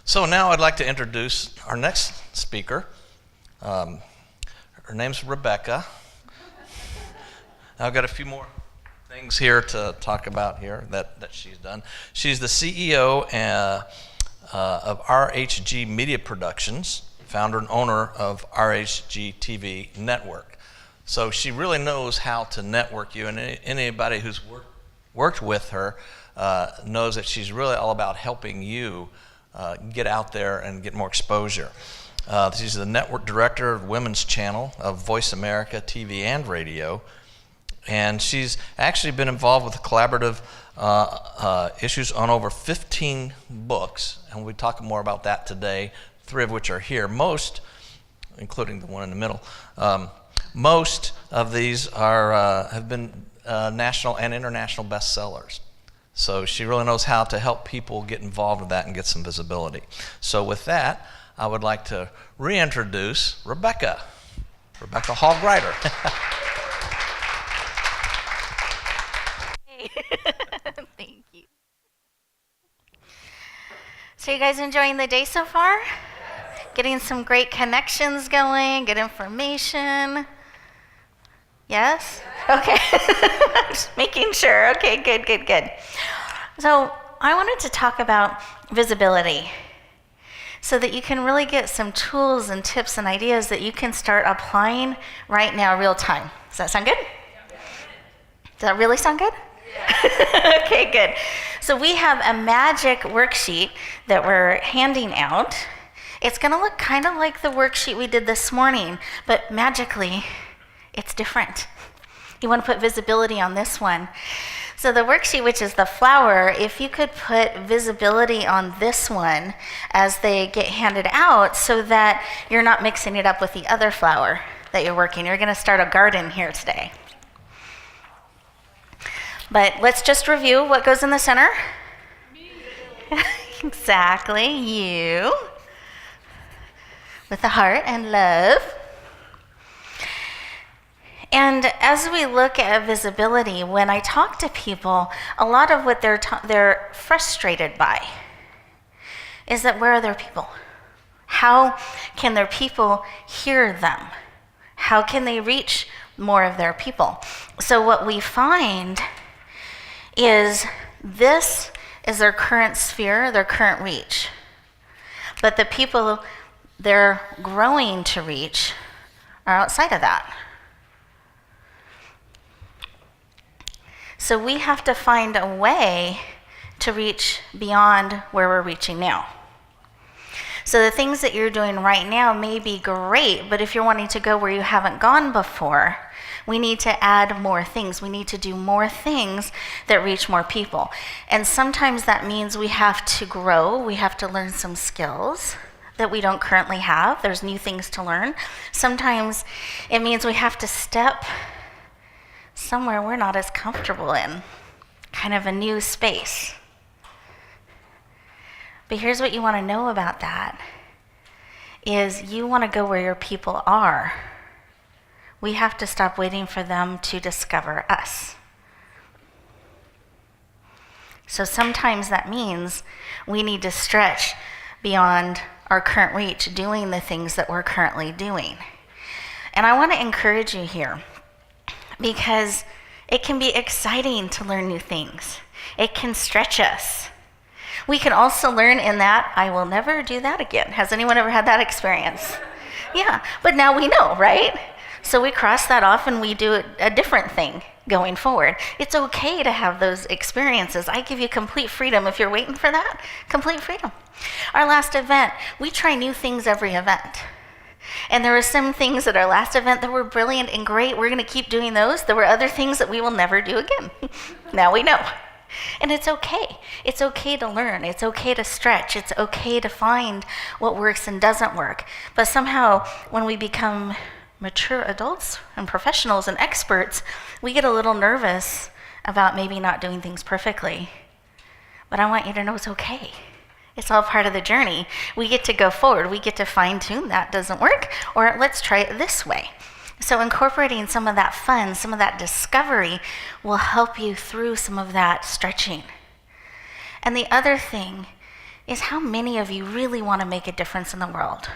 So now I'd like to introduce our next speaker. Her name's Rebecca. I've got a few more things here to talk about here that she's done. She's the CEO of RHG Media Productions, founder and owner of RHG TV Network. So she really knows how to network you, and anybody who's worked with her knows that she's really all about helping you get out there and get more exposure. She's the network director of Women's Channel of Voice America TV and radio, and she's actually been involved with the collaborative issues on over 15 books, and we'll talk more about that today, 3 of which are here. Most, including the one in the middle, most of these have been national and international bestsellers. So she really knows how to help people get involved with that and get some visibility. So with that, I would like to reintroduce Rebecca Hall Gruyter. Thank you. So you guys enjoying the day so far? Getting some great connections going, good information? Yes? Okay. Just making sure. Okay, good. So I wanted to talk about visibility so that you can really get some tools and tips and ideas that you can start applying right now, real time. Does that sound good? Does that really sound good? Yeah. Okay, good. So we have a magic worksheet that we're handing out. It's going to look kind of like the worksheet we did this morning, but magically, it's different. You want to put visibility on this one. So the worksheet, which is the flower, if you could put visibility on this one as they get handed out so that you're not mixing it up with the other flower that you're working. You're going to start a garden here today. But let's just review what goes in the center. Exactly, you. With the heart and love. And as we look at visibility, when I talk to people, a lot of what they're frustrated by is that where are their people? How can their people hear them? How can they reach more of their people? So what we find is this is their current sphere, their current reach. But the people they're growing to reach are outside of that. So we have to find a way to reach beyond where we're reaching now. So the things that you're doing right now may be great, but if you're wanting to go where you haven't gone before, we need to add more things. We need to do more things that reach more people. And sometimes that means we have to grow. We have to learn some skills that we don't currently have. There's new things to learn. Sometimes it means we have to step somewhere we're not as comfortable in, kind of a new space. But here's what you want to know about that, is you want to go where your people are. We have to stop waiting for them to discover us. So sometimes that means we need to stretch beyond our current reach, doing the things that we're currently doing. And I want to encourage you here, because it can be exciting to learn new things. It can stretch us. We can also learn in that, I will never do that again. Has anyone ever had that experience? Yeah, but now we know, right? So we cross that off and we do a different thing going forward. It's okay to have those experiences. I give you complete freedom. If you're waiting for that, complete freedom. Our last event, we try new things every event. And there were some things at our last event that were brilliant and great. We're going to keep doing those. There were other things that we will never do again. Now we know. And it's okay. It's okay to learn. It's okay to stretch. It's okay to find what works and doesn't work. But somehow, when we become mature adults and professionals and experts, we get a little nervous about maybe not doing things perfectly. But I want you to know it's okay. It's all part of the journey. We get to go forward. We get to fine tune that doesn't work, or let's try it this way. So incorporating some of that fun, some of that discovery will help you through some of that stretching. And the other thing is how many of you really want to make a difference in the world?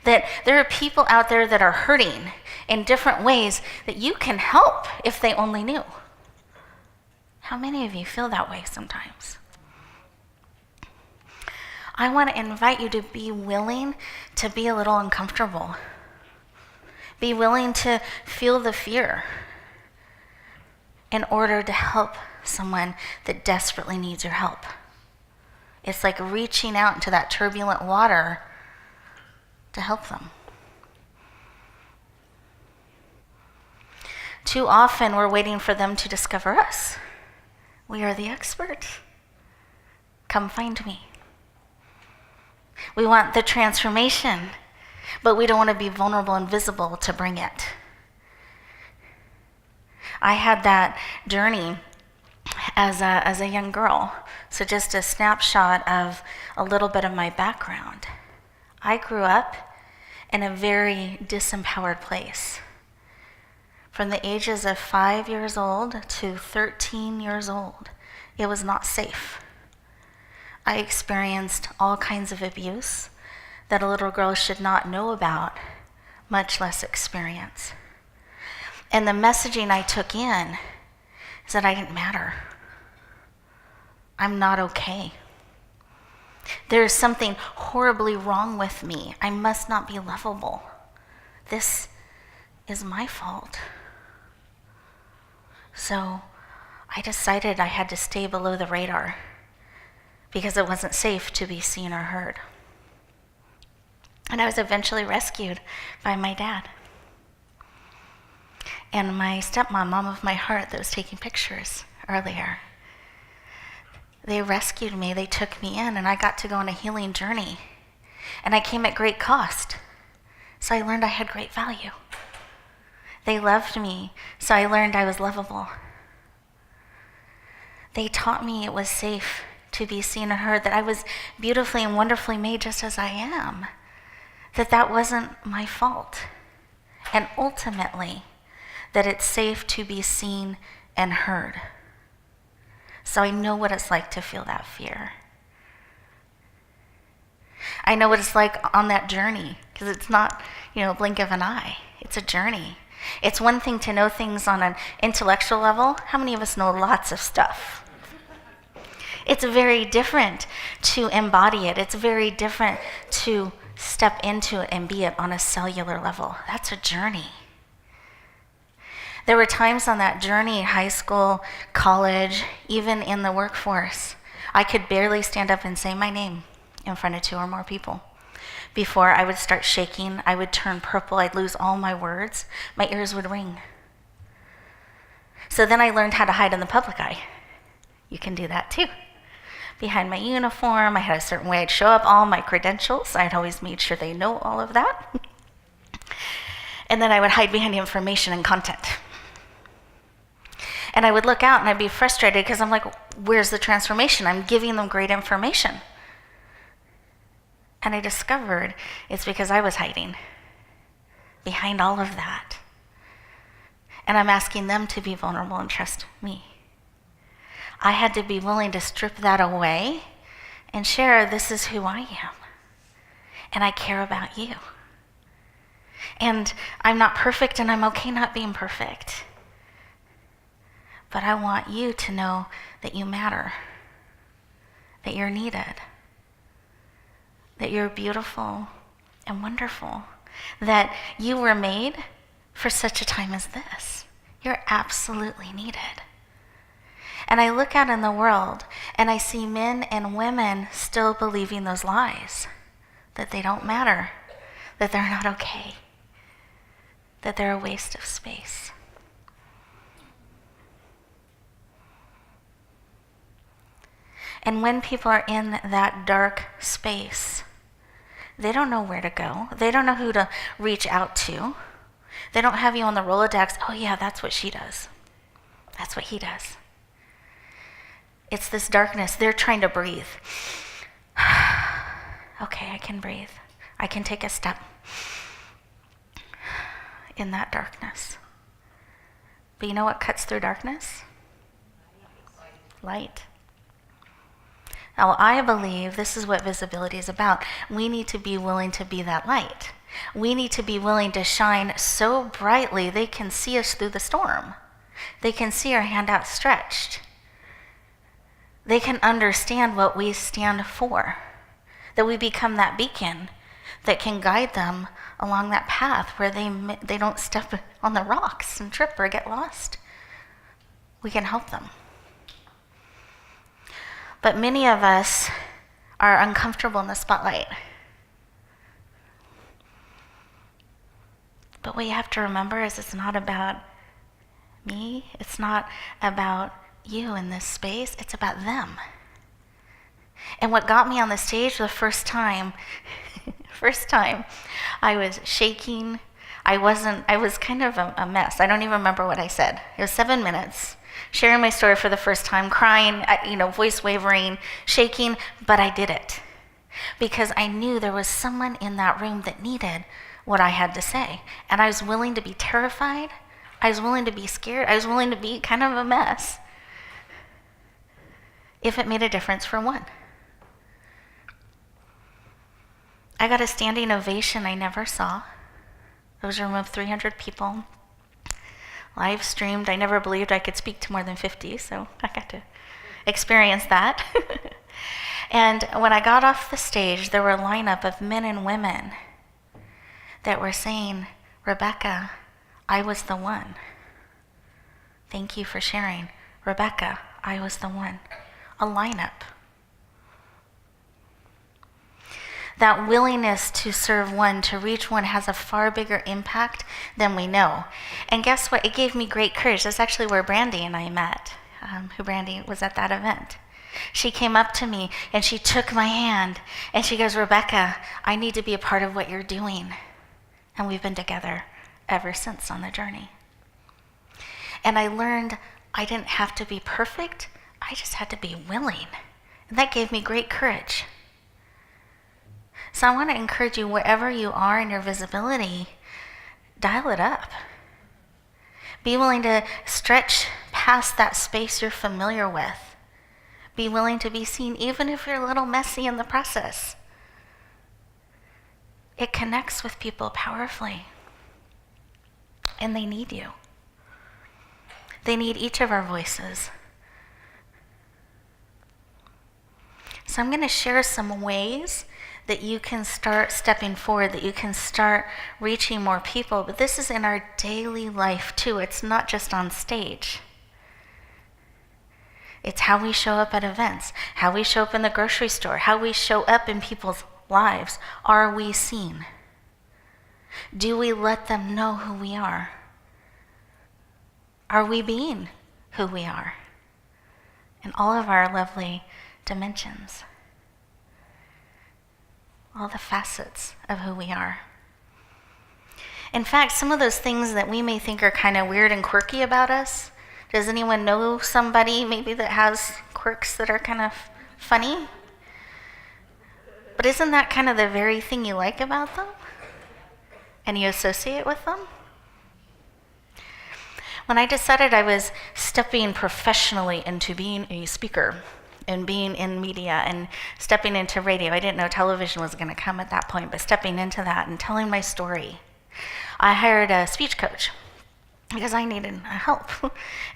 That there are people out there that are hurting in different ways that you can help if they only knew. How many of you feel that way sometimes? I want to invite you to be willing to be a little uncomfortable. Be willing to feel the fear in order to help someone that desperately needs your help. It's like reaching out into that turbulent water to help them. Too often we're waiting for them to discover us. We are the expert. Come find me. We want the transformation, but we don't want to be vulnerable and visible to bring it. I had that journey as a young girl. So just a snapshot of a little bit of my background. I grew up in a very disempowered place. From the ages of 5 years old to 13 years old, it was not safe. I experienced all kinds of abuse that a little girl should not know about, much less experience. And the messaging I took in is that I didn't matter. I'm not okay. There is something horribly wrong with me. I must not be lovable. This is my fault. So I decided I had to stay below the radar because it wasn't safe to be seen or heard. And I was eventually rescued by my dad and my stepmom, mom of my heart, that was taking pictures earlier. They rescued me, they took me in, and I got to go on a healing journey. And I came at great cost, so I learned I had great value. They loved me, so I learned I was lovable. They taught me it was safe to be seen and heard, that I was beautifully and wonderfully made just as I am, that wasn't my fault. And ultimately, that it's safe to be seen and heard. So I know what it's like to feel that fear. I know what it's like on that journey, because it's not, blink of an eye. It's a journey. It's one thing to know things on an intellectual level. How many of us know lots of stuff? It's very different to embody it. It's very different to step into it and be it on a cellular level. That's a journey. There were times on that journey, high school, college, even in the workforce, I could barely stand up and say my name in front of 2 or more people. Before I would start shaking, I would turn purple, I'd lose all my words, my ears would ring. So then I learned how to hide in the public eye. You can do that too. Behind my uniform, I had a certain way I'd show up, all my credentials, I'd always made sure they know all of that. And then I would hide behind information and content. And I would look out and I'd be frustrated because I'm like, where's the transformation? I'm giving them great information. And I discovered it's because I was hiding behind all of that. And I'm asking them to be vulnerable and trust me. I had to be willing to strip that away and share, this is who I am. And I care about you. And I'm not perfect, and I'm okay not being perfect. But I want you to know that you matter, that you're needed, that you're beautiful and wonderful, that you were made for such a time as this. You're absolutely needed. And I look out in the world and I see men and women still believing those lies, that they don't matter, that they're not okay, that they're a waste of space. And when people are in that dark space, they don't know where to go. They don't know who to reach out to. They don't have you on the Rolodex, oh yeah, that's what she does. That's what he does. It's this darkness. They're trying to breathe. Okay, I can breathe. I can take a step in that darkness. But you know what cuts through darkness? Light. Now, I believe this is what visibility is about. We need to be willing to be that light. We need to be willing to shine so brightly they can see us through the storm. They can see our hand outstretched. They can understand what we stand for. That we become that beacon that can guide them along that path where they don't step on the rocks and trip or get lost. We can help them. But many of us are uncomfortable in the spotlight. But what you have to remember is it's not about me. It's not about you in this space. It's about them. And what got me on the stage the first time, I was shaking. I was kind of a mess. I don't even remember what I said. It was 7 minutes. Sharing my story for the first time, crying, voice wavering, shaking, but I did it. Because I knew there was someone in that room that needed what I had to say. And I was willing to be terrified. I was willing to be scared. I was willing to be kind of a mess. If it made a difference for one. I got a standing ovation I never saw. It was a room of 300 people. Live streamed. I never believed I could speak to more than 50, so I got to experience that. And when I got off the stage, there were a lineup of men and women that were saying, Rebecca, I was the one. Thank you for sharing. Rebecca, I was the one. A lineup. That willingness to serve one, to reach one, has a far bigger impact than we know. And guess what? It gave me great courage. That's actually where Brandy and I met, who Brandy was at that event. She came up to me and she took my hand and she goes, Rebecca, I need to be a part of what you're doing. And we've been together ever since on the journey. And I learned I didn't have to be perfect. I just had to be willing. And that gave me great courage. So I want to encourage you, wherever you are in your visibility, dial it up. Be willing to stretch past that space you're familiar with. Be willing to be seen, even if you're a little messy in the process. It connects with people powerfully. And they need you. They need each of our voices. So I'm going to share some ways that you can start stepping forward, that you can start reaching more people. But this is in our daily life too. It's not just on stage. It's how we show up at events, how we show up in the grocery store, how we show up in people's lives. Are we seen? Do we let them know who we are? Are we being who we are? In all of our lovely dimensions. All the facets of who we are. In fact, some of those things that we may think are kind of weird and quirky about us, does anyone know somebody maybe that has quirks that are kind of funny? But isn't that kind of the very thing you like about them? And you associate with them? When I decided I was stepping professionally into being a speaker, and being in media and stepping into radio. I didn't know television was going to come at that point, but stepping into that and telling my story. I hired a speech coach because I needed help.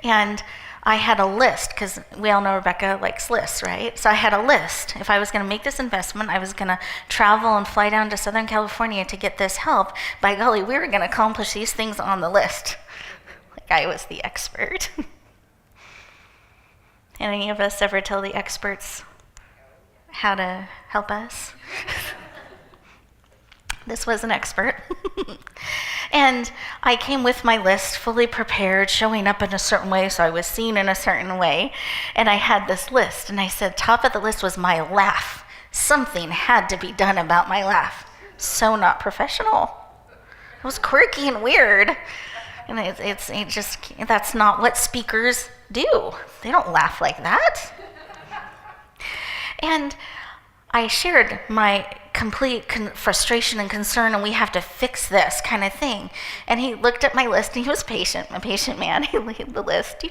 And I had a list, because we all know Rebecca likes lists, right? So I had a list. If I was going to make this investment, I was going to travel and fly down to Southern California to get this help. By golly, we were going to accomplish these things on the list. Like I was the expert. Any of us ever tell the experts how to help us? This was an expert. And I came with my list fully prepared, showing up in a certain way, so I was seen in a certain way. And I had this list, and I said top of the list was my laugh. Something had to be done about my laugh. So not professional. It was quirky and weird. And it just, that's not what speakers do. They don't laugh like that. And I shared my complete frustration and concern, and we have to fix this kind of thing. And he looked at my list, and he was patient, a patient man. He looked at the list,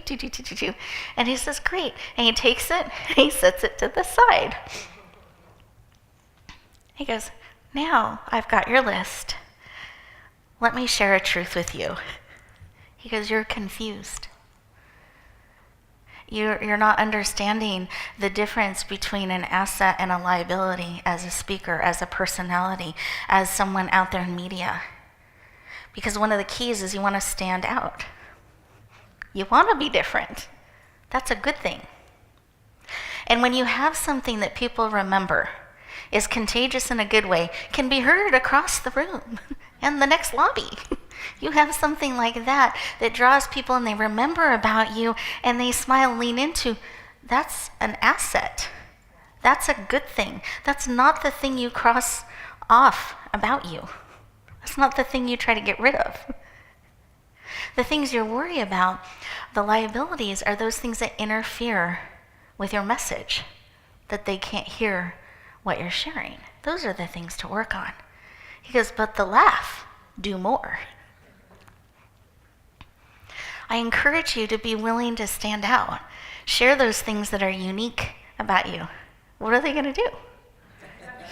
and he says, great. And he takes it, and he sets it to the side. He goes, now I've got your list. Let me share a truth with you. He goes, you're confused. You're not understanding the difference between an asset and a liability as a speaker, as a personality, as someone out there in media. Because one of the keys is you want to stand out. You want to be different. That's a good thing. And when you have something that people remember, is contagious in a good way, can be heard across the room and the next lobby. You have something like that that draws people and they remember about you and they smile and lean into. That's an asset. That's a good thing. That's not the thing you cross off about you. That's not the thing you try to get rid of. The things you worry about, the liabilities, are those things that interfere with your message, that they can't hear what you're sharing. Those are the things to work on. He goes, but the laugh, do more. I encourage you to be willing to stand out. Share those things that are unique about you. What are they going to do?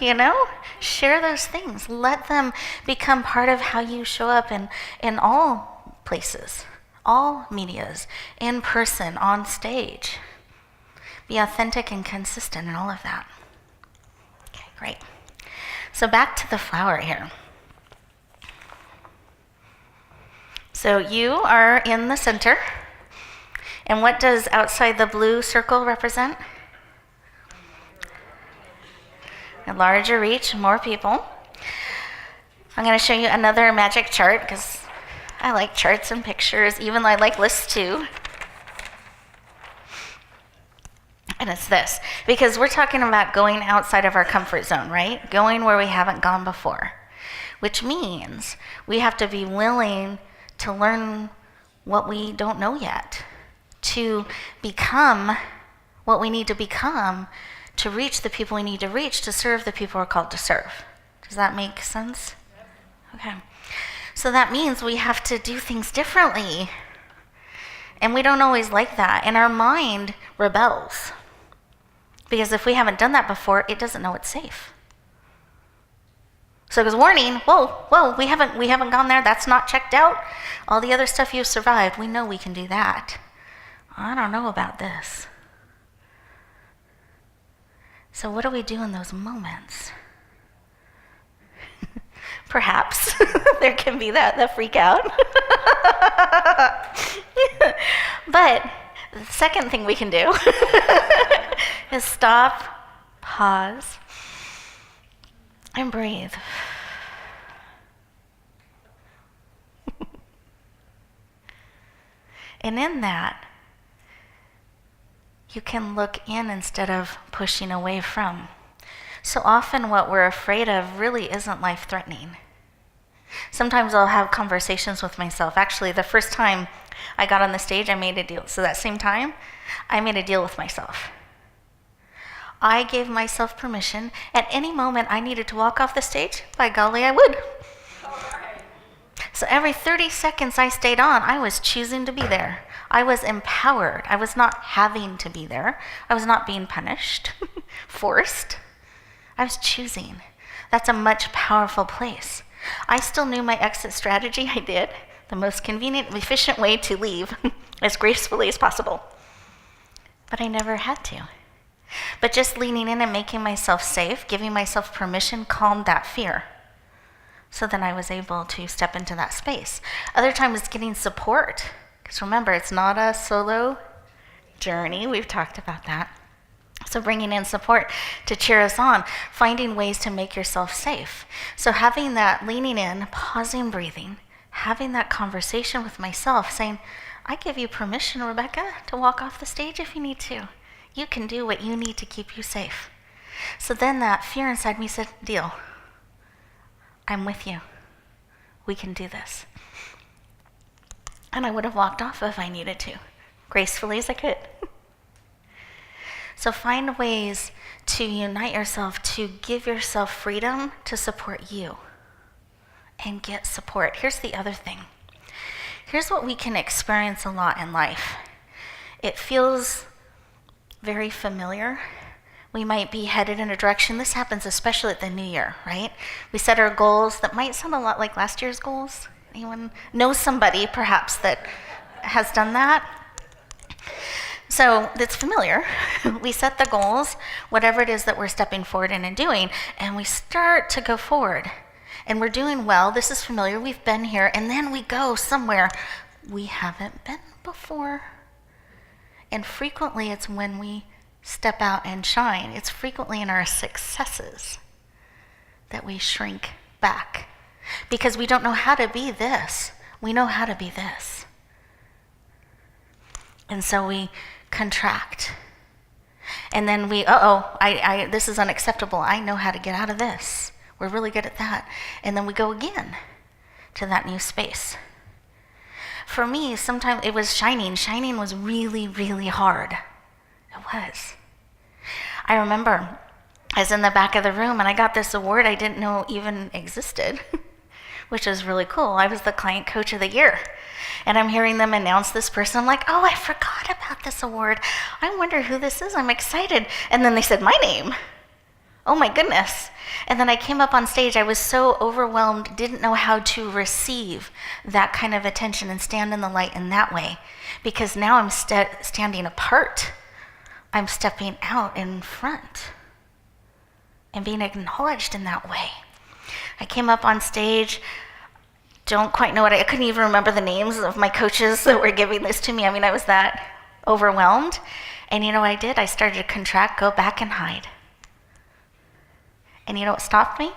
You know? Share those things. Let them become part of how you show up in all places, all medias, in person, on stage. Be authentic and consistent in all of that. Okay, great. So back to the flower here. So you are in the center. And what does outside the blue circle represent? A larger reach, more people. I'm going to show you another magic chart because I like charts and pictures, even though I like lists too. And it's this, because we're talking about going outside of our comfort zone, right? Going where we haven't gone before, which means we have to be willing to learn what we don't know yet, to become what we need to become, to reach the people we need to reach, to serve the people we're called to serve. Does that make sense? Okay. So that means we have to do things differently. And we don't always like that. And our mind rebels. Because if we haven't done that before, it doesn't know it's safe. So it goes, warning, whoa, we haven't gone there, that's not checked out. All the other stuff you've survived, we know we can do that. I don't know about this. So what do we do in those moments? Perhaps there can be that freak out. But the second thing we can do is stop, pause, and breathe. And in that, you can look in instead of pushing away from. So often what we're afraid of really isn't life-threatening. Sometimes I'll have conversations with myself. Actually, the first time I got on the stage, I made a deal. So that same time, I made a deal with myself. I gave myself permission. At any moment I needed to walk off the stage, by golly, I would. So every 30 seconds I stayed on, I was choosing to be there. I was empowered. I was not having to be there. I was not being punished, forced. I was choosing. That's a much powerful place. I still knew my exit strategy. I did. The most convenient, efficient way to leave as gracefully as possible. But I never had to. But just leaning in and making myself safe, giving myself permission, calmed that fear. So then I was able to step into that space. Other times it's getting support. Because remember, it's not a solo journey. We've talked about that. So bringing in support to cheer us on, finding ways to make yourself safe. So having that leaning in, pausing, breathing, having that conversation with myself, saying, I give you permission, Rebecca, to walk off the stage if you need to. You can do what you need to keep you safe. So then that fear inside me said, deal. I'm with you. We can do this. And I would have walked off if I needed to, gracefully as I could. So find ways to unite yourself, to give yourself freedom to support you and get support. Here's the other thing. Here's what we can experience a lot in life. It feels very familiar. We might be headed in a direction. This happens especially at the new year, right? We set our goals that might sound a lot like last year's goals. Anyone know somebody perhaps that has done that? So it's familiar. We set the goals, whatever it is that we're stepping forward in and doing, and we start to go forward. And we're doing well. This is familiar. We've been here. And then we go somewhere we haven't been before. And frequently it's when we step out and shine. It's frequently in our successes that we shrink back because we don't know how to be this. We know how to be this. And so we contract. And then we, this is unacceptable. I know how to get out of this. We're really good at that. And then we go again to that new space. For me, sometimes it was shining. Shining was really, really hard. It was. I remember I was in the back of the room and I got this award I didn't know even existed, which was really cool. I was the client coach of the year. And I'm hearing them announce this person. I'm like, oh, I forgot about this award. I wonder who this is. I'm excited. And then they said my name. Oh my goodness. And then I came up on stage. I was so overwhelmed, didn't know how to receive that kind of attention and stand in the light in that way. Because now I'm standing apart. I'm stepping out in front and being acknowledged in that way. I came up on stage, don't quite know I couldn't even remember the names of my coaches that were giving this to me. I mean, I was that overwhelmed. And you know what I did? I started to contract, go back and hide. And you know what stopped me?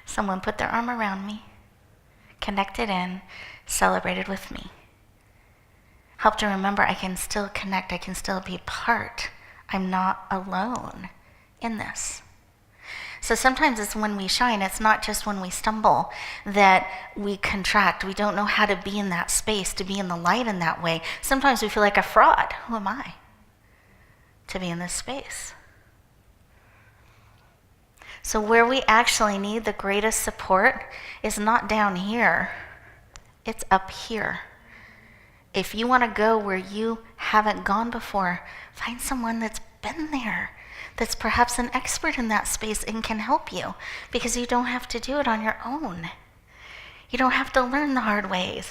Someone put their arm around me, connected in, celebrated with me. Helped to remember I can still connect, I can still be part. I'm not alone in this. So sometimes it's when we shine, it's not just when we stumble that we contract. We don't know how to be in that space, to be in the light in that way. Sometimes we feel like a fraud. Who am I to be in this space? So where we actually need the greatest support is not down here, it's up here. If you want to go where you haven't gone before, find someone that's been there, that's perhaps an expert in that space and can help you, because you don't have to do it on your own. You don't have to learn the hard ways.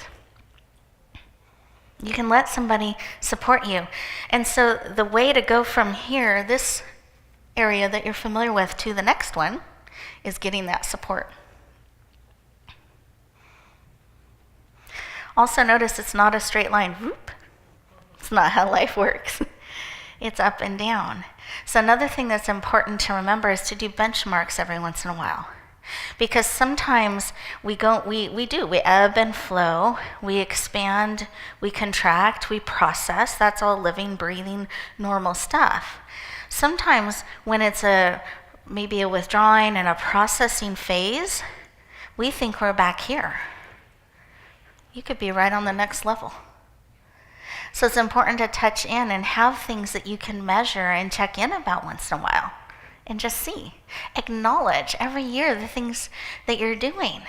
You can let somebody support you. And so the way to go from here, this area that you're familiar with, to the next one is getting that support. Also notice it's not a straight line. Whoop. It's not how life works. It's up and down. So another thing that's important to remember is to do benchmarks every once in a while. Because sometimes we ebb and flow, we expand, we contract, we process. That's all living, breathing, normal stuff. Sometimes when it's maybe a withdrawing and a processing phase, we think we're back here. You could be right on the next level. So it's important to touch in and have things that you can measure and check in about once in a while and just see. Acknowledge every year the things that you're doing.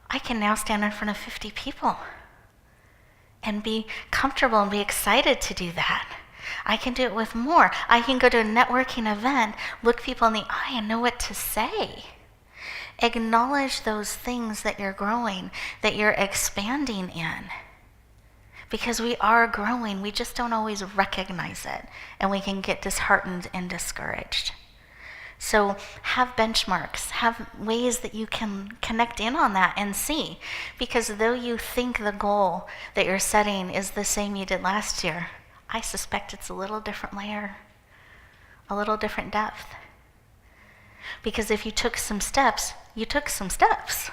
I can now stand in front of 50 people and be comfortable and be excited to do that. I can do it with more. I can go to a networking event, look people in the eye and know what to say. Acknowledge those things that you're growing, that you're expanding in. Because we are growing, we just don't always recognize it, and we can get disheartened and discouraged. So have benchmarks, have ways that you can connect in on that and see. Because though you think the goal that you're setting is the same you did last year, I suspect it's a little different layer, a little different depth. Because if you took some steps, you took some steps.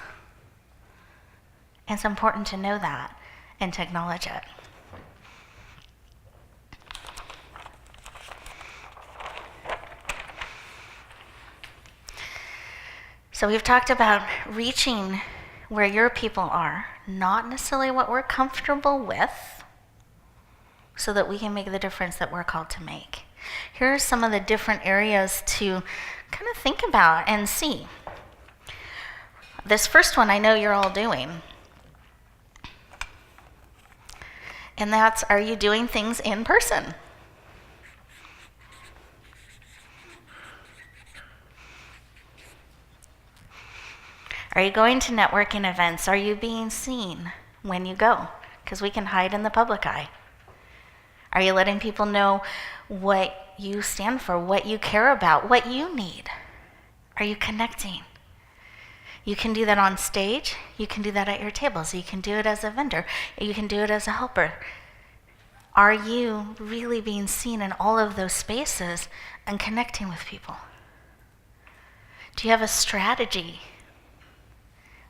And it's important to know that and to acknowledge it. So we've talked about reaching where your people are, not necessarily what we're comfortable with, so that we can make the difference that we're called to make. Here are some of the different areas to kind of think about and see. This first one I know you're all doing. And that's, are you doing things in person? Are you going to networking events? Are you being seen when you go? Because we can hide in the public eye. Are you letting people know what you stand for, what you care about, what you need? Are you connecting? You can do that on stage. You can do that at your tables. You can do it as a vendor. You can do it as a helper. Are you really being seen in all of those spaces and connecting with people? Do you have a strategy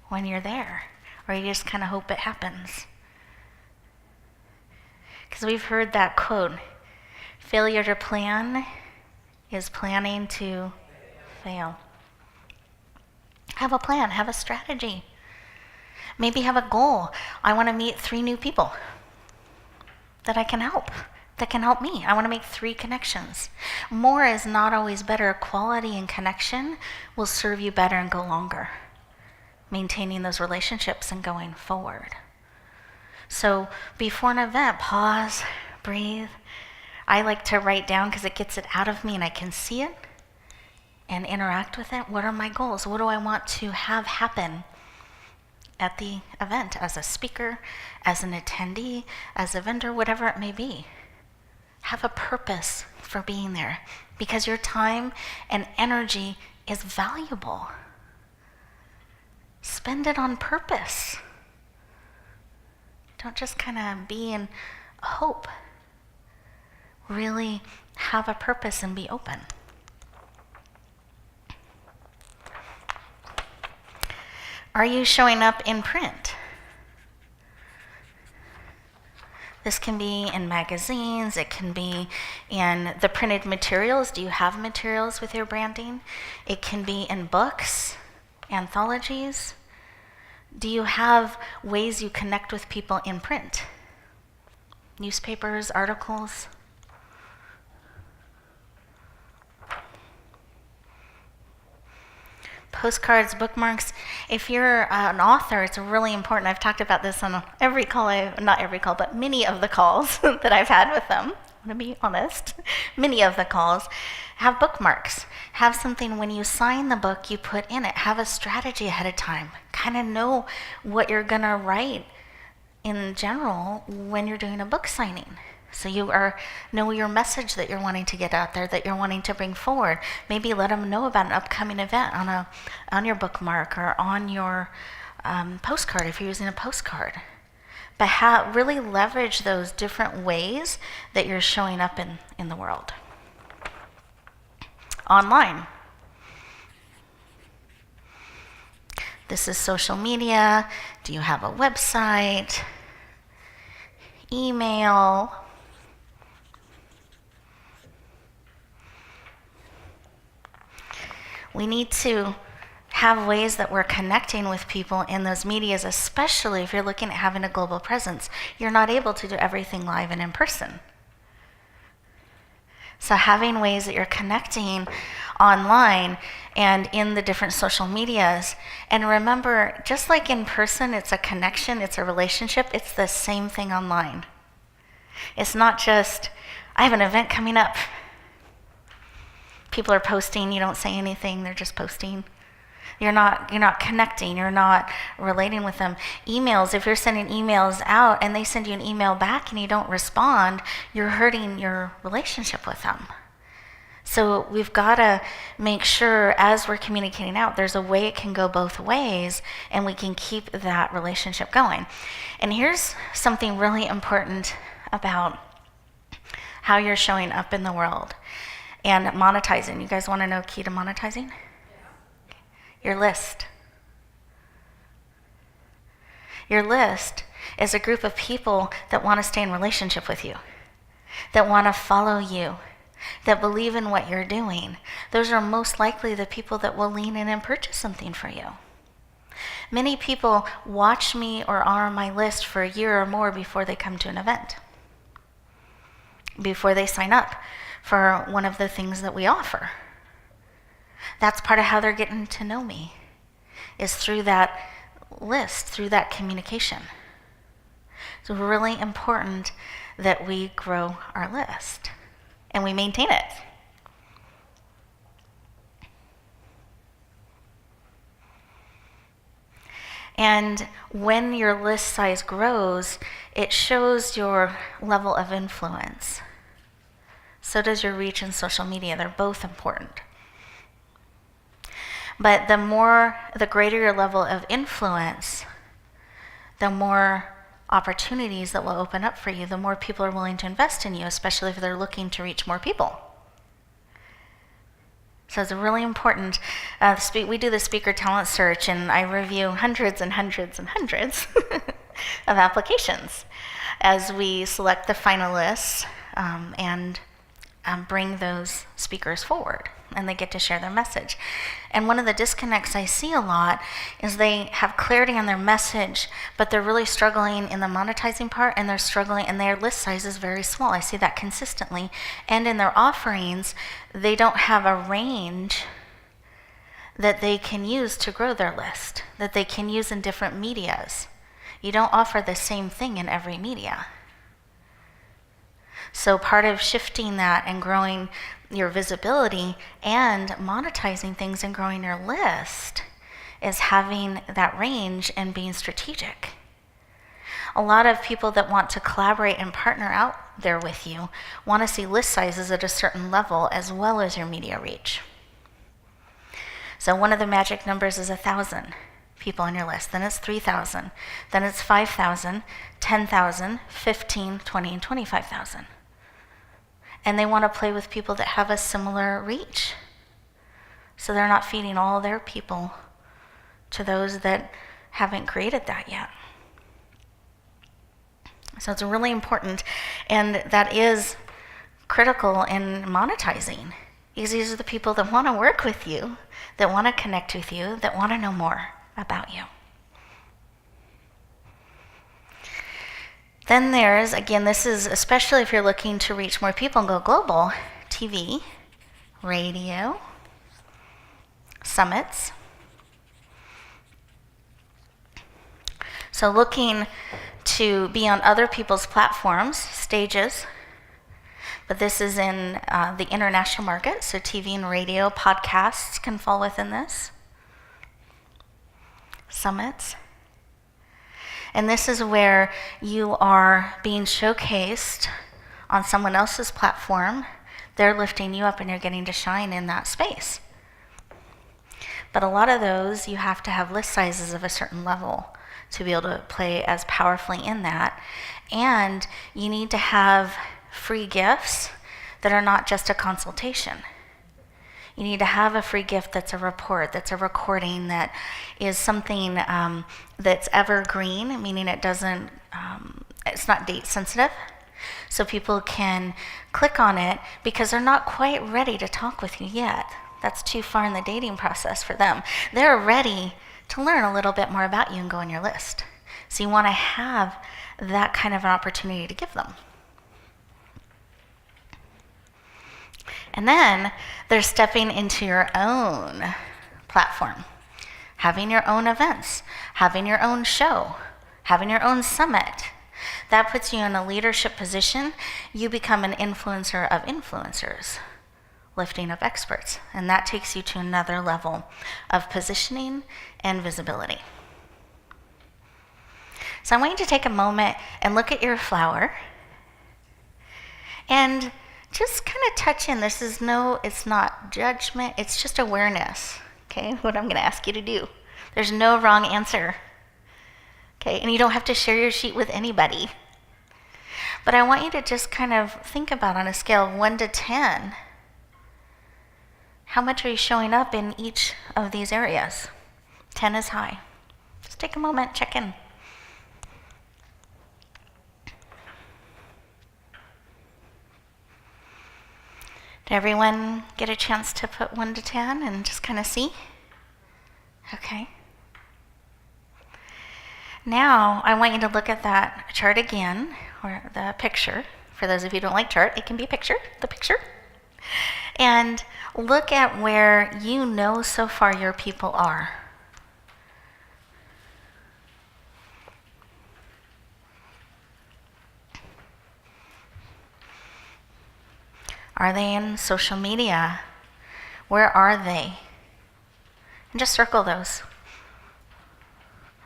when you're there? Or you just kind of hope it happens? Because we've heard that quote, failure to plan is planning to fail. Have a plan, have a strategy. Maybe have a goal. I want to meet 3 new people that I can help, that can help me. I want to make 3 connections. More is not always better. Quality and connection will serve you better and go longer, maintaining those relationships and going forward. So before an event, pause, breathe. I like to write down because it gets it out of me and I can see it and interact with it. What are my goals? What do I want to have happen at the event as a speaker, as an attendee, as a vendor, whatever it may be? Have a purpose for being there because your time and energy is valuable. Spend it on purpose. Don't just kind of be in hope. Really have a purpose and be open. Are you showing up in print? This can be in magazines, it can be in the printed materials. Do you have materials with your branding? It can be in books, anthologies. Do you have ways you connect with people in print? Newspapers, articles? Postcards, bookmarks. If you're an author, it's really important. I've talked about this on every call, not every call, but many of the calls that I've had with them. I'm going to be honest. Many of the calls have bookmarks. Have something when you sign the book you put in it. Have a strategy ahead of time. Kind of know what you're going to write in general when you're doing a book signing. So you know your message that you're wanting to get out there, that you're wanting to bring forward. Maybe let them know about an upcoming event on your bookmark or on your postcard if you're using a postcard. But really leverage those different ways that you're showing up in the world. Online. This is social media. Do you have a website? Email? We need to have ways that we're connecting with people in those medias, especially if you're looking at having a global presence. You're not able to do everything live and in person. So having ways that you're connecting online and in the different social medias. And remember, just like in person, it's a connection, it's a relationship, it's the same thing online. It's not just, I have an event coming up. People are posting, you don't say anything, they're just posting. You're not connecting, you're not relating with them. Emails, if you're sending emails out and they send you an email back and you don't respond, you're hurting your relationship with them. So we've got to make sure as we're communicating out, there's a way it can go both ways and we can keep that relationship going. And here's something really important about how you're showing up in the world and monetizing. You guys want to know key to monetizing? Your list. Your list is a group of people that want to stay in relationship with you, that want to follow you, that believe in what you're doing. Those are most likely the people that will lean in and purchase something for you. Many people watch me or are on my list for a year or more before they come to an event, before they sign up for one of the things that we offer. That's part of how they're getting to know me, is through that list, through that communication. It's really important that we grow our list and we maintain it. And when your list size grows, it shows your level of influence. So does your reach in social media. They're both important. But the greater your level of influence, the more opportunities that will open up for you, the more people are willing to invest in you, especially if they're looking to reach more people. So it's really important. We do the speaker talent search, and I review hundreds and hundreds and hundreds of applications as we select the finalists and bring those speakers forward, and they get to share their message. And one of the disconnects I see a lot is they have clarity on their message, but they're really struggling in the monetizing part, and they're struggling, and their list size is very small. I see that consistently. And in their offerings, they don't have a range that they can use to grow their list, that they can use in different medias. You don't offer the same thing in every media. So part of shifting that and growing your visibility and monetizing things and growing your list is having that range and being strategic. A lot of people that want to collaborate and partner out there with you want to see list sizes at a certain level as well as your media reach. So one of the magic numbers is 1,000 people on your list. Then it's 3,000. Then it's 5,000, 10,000, 15, 20, and 25,000. And they want to play with people that have a similar reach. So they're not feeding all their people to those that haven't created that yet. So it's really important, and that is critical in monetizing. Because these are the people that want to work with you, that want to connect with you, that want to know more about you. Then there's, again, this is especially if you're looking to reach more people and go global, TV, radio, summits. So looking to be on other people's platforms, stages, but this is in the international market, so TV and radio, podcasts can fall within this. Summits. And this is where you are being showcased on someone else's platform. They're lifting you up and you're getting to shine in that space. But a lot of those, you have to have list sizes of a certain level to be able to play as powerfully in that. And you need to have free gifts that are not just a consultation. You need to have a free gift that's a report, that's a recording, that is something that's evergreen, meaning it doesn't, it's not date sensitive. So people can click on it because they're not quite ready to talk with you yet. That's too far in the dating process for them. They're ready to learn a little bit more about you and go on your list. So you want to have that kind of an opportunity to give them. And then they're stepping into your own platform, having your own events, having your own show, having your own summit. That puts you in a leadership position. You become an influencer of influencers, lifting up experts. And that takes you to another level of positioning and visibility. So I want you to take a moment and look at your flower and just kind of touch in. It's not judgment, it's just awareness, okay, what I'm going to ask you to do. There's no wrong answer, okay, and you don't have to share your sheet with anybody. But I want you to just kind of think about, on a scale of 1 to 10, how much are you showing up in each of these areas? 10 is high. Just take a moment, check in. Did everyone get a chance to put 1 to 10 and just kind of see? Okay. Now, I want you to look at that chart again, or the picture. For those of you who don't like chart, it can be a picture, the picture. And look at where you know so far your people are. Are they in social media? Where are they? And just circle those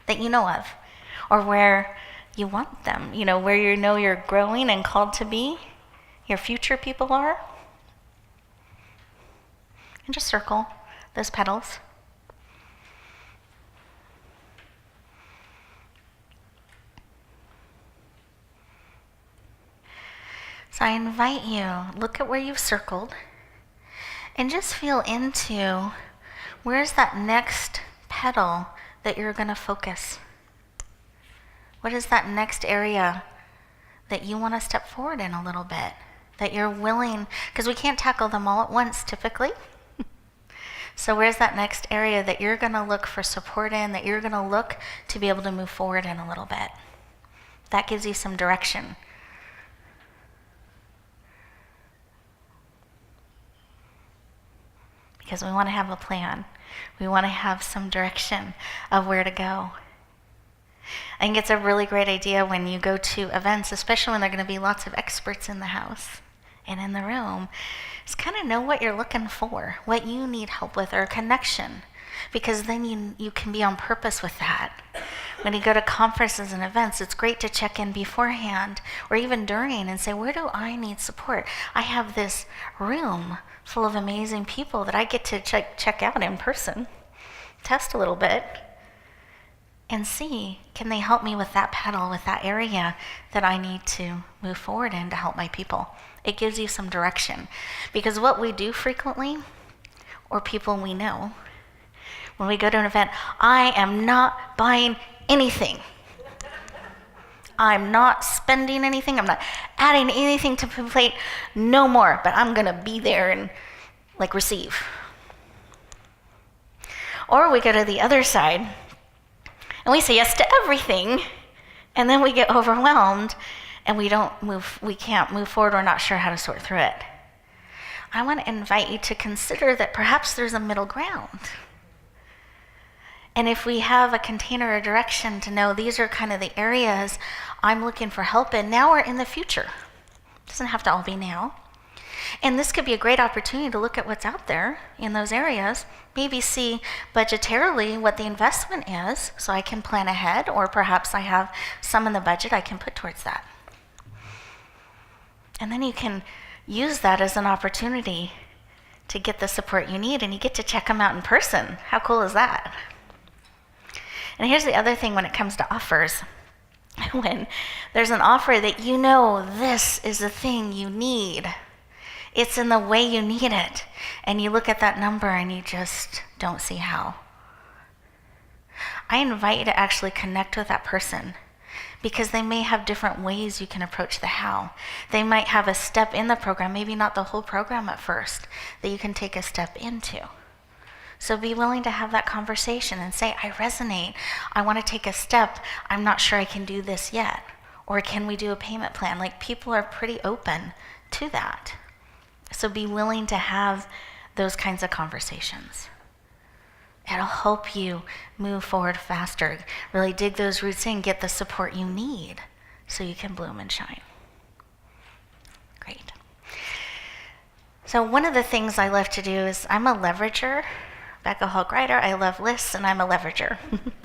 that you know of, or where you want them, where you know you're growing and called to be, your future people are. And just circle those petals. So I invite you, look at where you've circled and just feel into where's that next petal that you're going to focus. What is that next area that you want to step forward in a little bit? That you're willing, because we can't tackle them all at once typically. So where's that next area that you're going to look for support in, that you're going to look to be able to move forward in a little bit? That gives you some direction. Because we want to have a plan. We want to have some direction of where to go. I think it's a really great idea when you go to events, especially when there are going to be lots of experts in the house and in the room, is kind of know what you're looking for, what you need help with, or a connection, because then you can be on purpose with that. When you go to conferences and events, it's great to check in beforehand or even during and say, where do I need support? I have this room full of amazing people that I get to check out in person, test a little bit, and see, can they help me with that petal, with that area that I need to move forward in to help my people? It gives you some direction. Because what we do frequently, or people we know, when we go to an event, I am not buying anything. I'm not spending anything. I'm not adding anything to my plate. No more. But I'm going to be there and receive. Or we go to the other side and we say yes to everything, and then we get overwhelmed and we can't move forward. We're not sure how to sort through it. I want to invite you to consider that perhaps there's a middle ground. And if we have a container or direction to know these are kind of the areas I'm looking for help in now or in the future. It doesn't have to all be now. And this could be a great opportunity to look at what's out there in those areas, maybe see budgetarily what the investment is so I can plan ahead, or perhaps I have some in the budget I can put towards that. And then you can use that as an opportunity to get the support you need, and you get to check them out in person. How cool is that? And here's the other thing when it comes to offers. When there's an offer that you know this is the thing you need, it's in the way you need it, and you look at that number and you just don't see how. I invite you to actually connect with that person, because they may have different ways you can approach the how. They might have a step in the program, maybe not the whole program at first, that you can take a step into. So be willing to have that conversation and say, I resonate. I want to take a step. I'm not sure I can do this yet. Or can we do a payment plan? People are pretty open to that. So be willing to have those kinds of conversations. It'll help you move forward faster, really dig those roots in, get the support you need so you can bloom and shine. Great. So one of the things I love to do is I'm a leverager. Rebecca Hall Gruyter, I love lists, and I'm a leverager.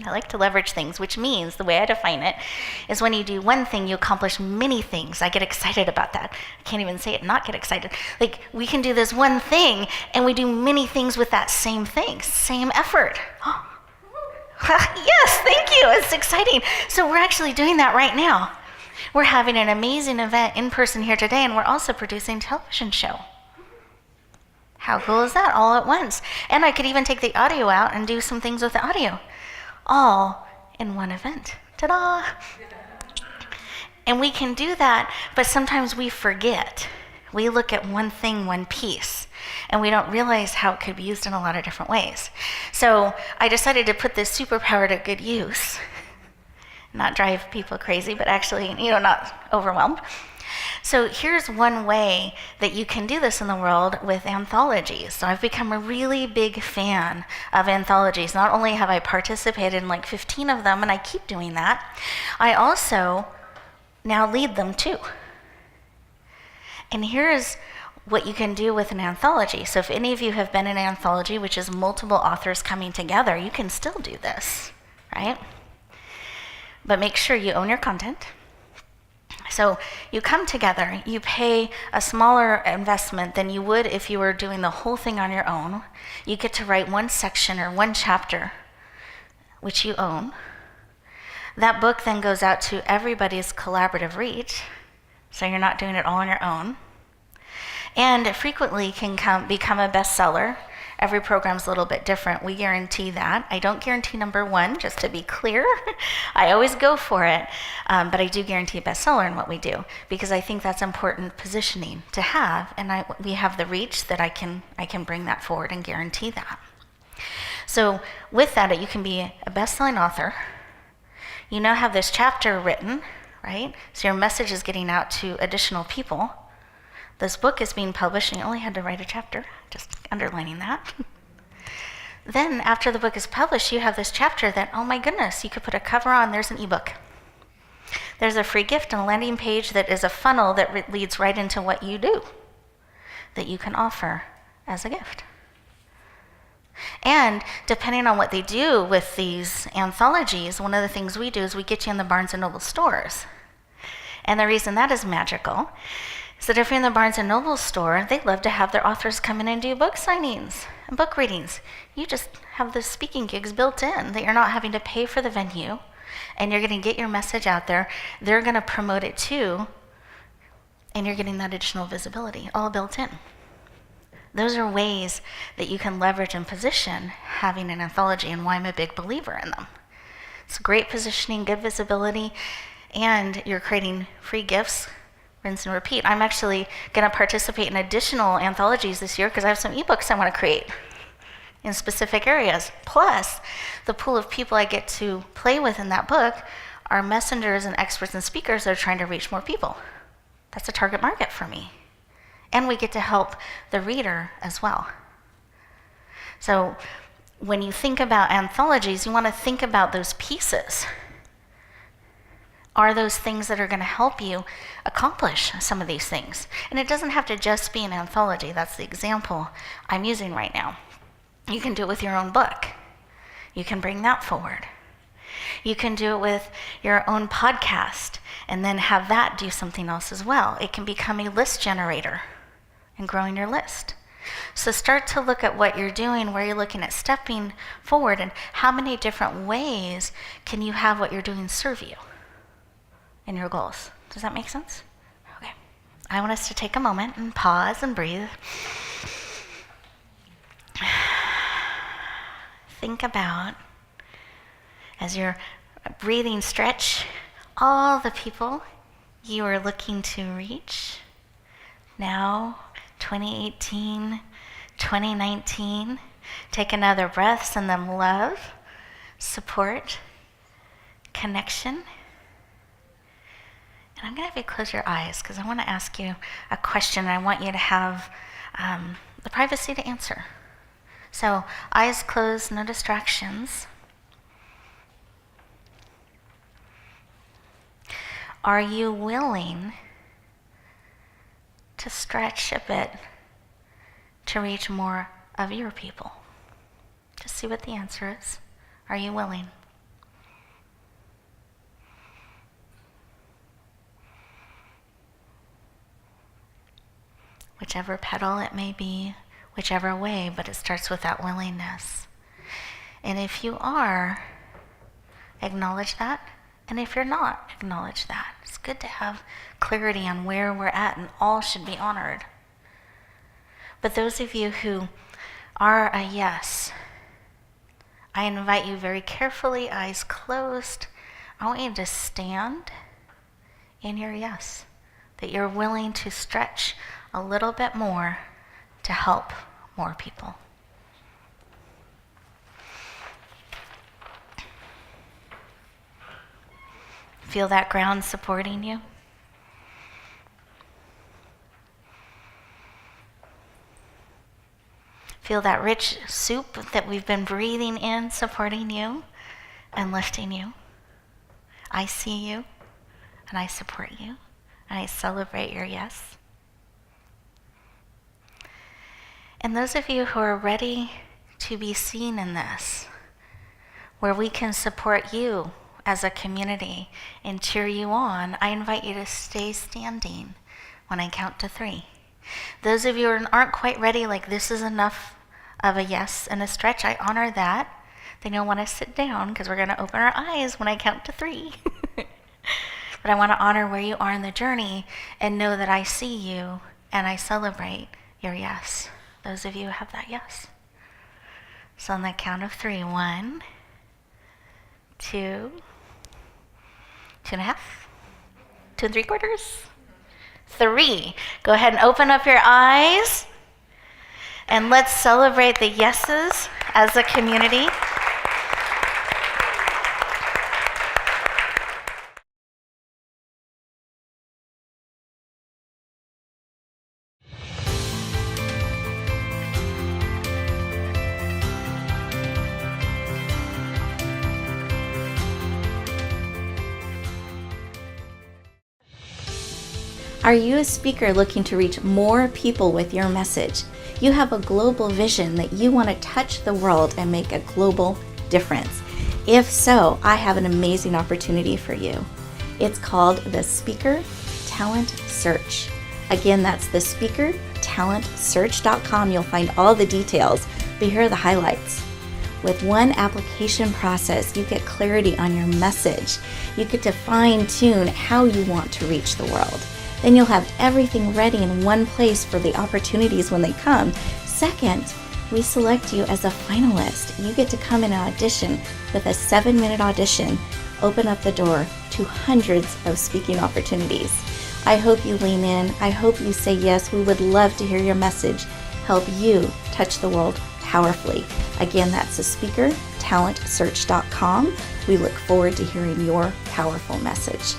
I like to leverage things, which means, the way I define it, is when you do one thing, you accomplish many things. I get excited about that. I can't even say it and not get excited. We can do this one thing, and we do many things with that same thing, same effort. Yes, thank you, it's exciting. So we're actually doing that right now. We're having an amazing event in person here today, and we're also producing a television show. How cool is that, all at once? And I could even take the audio out and do some things with the audio, all in one event. Ta-da! And we can do that, but sometimes we forget. We look at one thing, one piece, and we don't realize how it could be used in a lot of different ways. So I decided to put this superpower to good use, not drive people crazy, but actually, not overwhelmed. So here's one way that you can do this in the world with anthologies. So I've become a really big fan of anthologies. Not only have I participated in like 15 of them, and I keep doing that, I also now lead them too. And here's what you can do with an anthology. So if any of you have been in an anthology, which is multiple authors coming together, you can still do this, right? But make sure you own your content. So you come together, you pay a smaller investment than you would if you were doing the whole thing on your own. You get to write one section or one chapter, which you own. That book then goes out to everybody's collaborative reach, so you're not doing it all on your own. And it frequently can become a bestseller. Every program's a little bit different. We guarantee that. I don't guarantee number one, just to be clear. I always go for it, but I do guarantee a bestseller in what we do, because I think that's important positioning to have, and we have the reach that I can bring that forward and guarantee that. So with that, you can be a best-selling author. You now have this chapter written, right? So your message is getting out to additional people. This book is being published, and you only had to write a chapter, just underlining that. Then, after the book is published, you have this chapter that, oh my goodness, you could put a cover on, there's an ebook. There's a free gift and a landing page that is a funnel that leads right into what you do, that you can offer as a gift. And depending on what they do with these anthologies, one of the things we do is we get you in the Barnes & Noble stores. And the reason that is magical is that if you're in the Barnes & Noble store, they love to have their authors come in and do book signings and book readings. You just have the speaking gigs built in, that you're not having to pay for the venue, and you're going to get your message out there. They're going to promote it too, and you're getting that additional visibility, all built in. Those are ways that you can leverage and position having an anthology, and why I'm a big believer in them. It's great positioning, good visibility, and you're creating free gifts, rinse and repeat. I'm actually going to participate in additional anthologies this year because I have some ebooks I want to create in specific areas. Plus, the pool of people I get to play with in that book are messengers and experts and speakers that are trying to reach more people. That's a target market for me. And we get to help the reader as well. So when you think about anthologies, you want to think about those pieces. Are those things that are going to help you accomplish some of these things? And it doesn't have to just be an anthology. That's the example I'm using right now. You can do it with your own book. You can bring that forward. You can do it with your own podcast and then have that do something else as well. It can become a list generator and growing your list. So start to look at what you're doing, where you're looking at stepping forward, and how many different ways can you have what you're doing serve you in your goals. Does that make sense? Okay. I want us to take a moment and pause and breathe. Think about, as you're breathing, stretch all the people you are looking to reach. Now, 2018, 2019. Take another breath, send them love, support, connection. And I'm going to have you close your eyes because I want to ask you a question. I want you to have the privacy to answer. So eyes closed, no distractions. Are you willing to stretch a bit to reach more of your people? Just see what the answer is. Are you willing? Whichever petal it may be, whichever way, but it starts with that willingness. And if you are, acknowledge that. And if you're not, acknowledge that. It's good to have clarity on where we're at, and all should be honored. But those of you who are a yes, I invite you very carefully, eyes closed. I want you to stand in your yes, that you're willing to stretch a little bit more to help more people. Feel that ground supporting you. Feel that rich soup that we've been breathing in, supporting you and lifting you. I see you, and I support you, and I celebrate your yes. And those of you who are ready to be seen in this, where we can support you as a community and cheer you on, I invite you to stay standing when I count to 3. Those of you who aren't quite ready, like this is enough of a yes and a stretch, I honor that. Then you'll want to sit down because we're going to open our eyes when I count to 3. But I want to honor where you are in the journey and know that I see you and I celebrate your yes. Those of you who have that yes. So on the count of 3, 1, 2, 2.5, 2 3/4, 3. Go ahead and open up your eyes and let's celebrate the yeses as a community. Are you a speaker looking to reach more people with your message? You have a global vision that you want to touch the world and make a global difference. If so, I have an amazing opportunity for you. It's called the Speaker Talent Search. Again, that's the speakertalentsearch.com. You'll find all the details, but here are the highlights. With one application process, you get clarity on your message. You get to fine-tune how you want to reach the world. Then you'll have everything ready in one place for the opportunities when they come. Second, we select you as a finalist. You get to come in and audition with a 7-minute audition, open up the door to hundreds of speaking opportunities. I hope you lean in. I hope you say yes. We would love to hear your message, help you touch the world powerfully. Again, that's the speakertalentsearch.com. We look forward to hearing your powerful message.